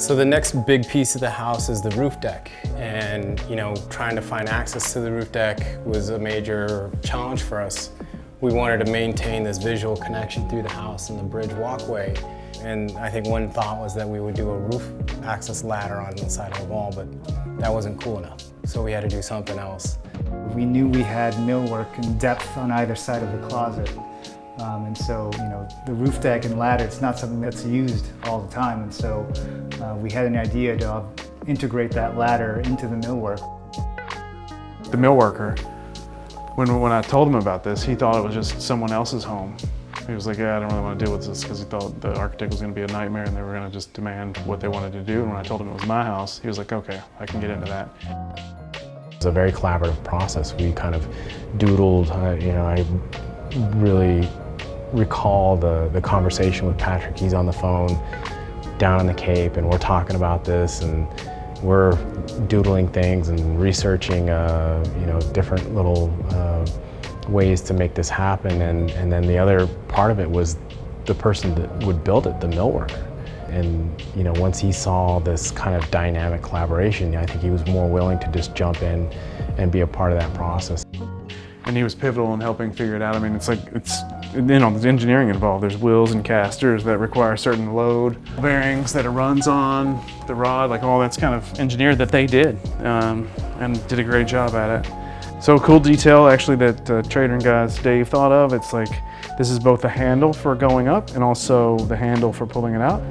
So the next big piece of the house is the roof deck. And, trying to find access to the roof deck was a major challenge for us. We wanted to maintain this visual connection through the house and the bridge walkway. And I think one thought was that we would do a roof access ladder on the side of the wall, but that wasn't cool enough. So we had to do something else. We knew we had millwork and depth on either side of the closet. And so, the roof deck and ladder, it's not something that's used all the time. And so we had an idea to integrate that ladder into the millwork. The millworker, when I told him about this, he thought it was just someone else's home. He was like, yeah, I don't really want to deal with this, because he thought the architect was going to be a nightmare and they were going to just demand what they wanted to do. And when I told him it was my house, he was like, okay, I can get into that. It was a very collaborative process. We kind of doodled, I really recall the conversation with Patrick. He's on the phone down in the Cape and we're talking about this and we're doodling things and researching, different little ways to make this happen. And then the other part of it was the person that would build it, the millworker. And once he saw this kind of dynamic collaboration, I think he was more willing to just jump in and be a part of that process. And he was pivotal in helping figure it out. I mean, there's engineering involved. There's wheels and casters that require a certain load, bearings that it runs on, the rod, like all that's kind of engineered that they did, and did a great job at it. So a cool detail actually that Trader and guys Dave thought of, it's like this is both the handle for going up and also the handle for pulling it out.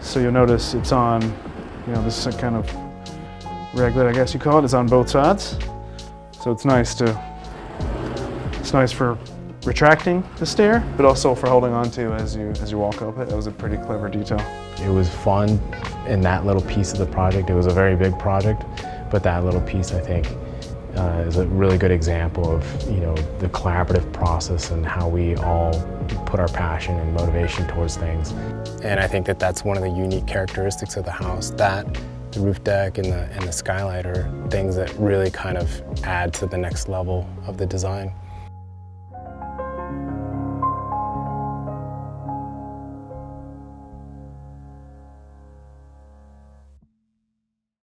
So you'll notice it's on, this is kind of reglet, I guess you call it. It's on both sides. So it's nice for retracting the stair, but also for holding on to as you walk up it. That was a pretty clever detail. It was fun in that little piece of the project. It was a very big project, but that little piece, I think, is a really good example of the collaborative process and how we all put our passion and motivation towards things. And I think that that's one of the unique characteristics of the house. That, the roof deck and the skylight are things that really kind of add to the next level of the design.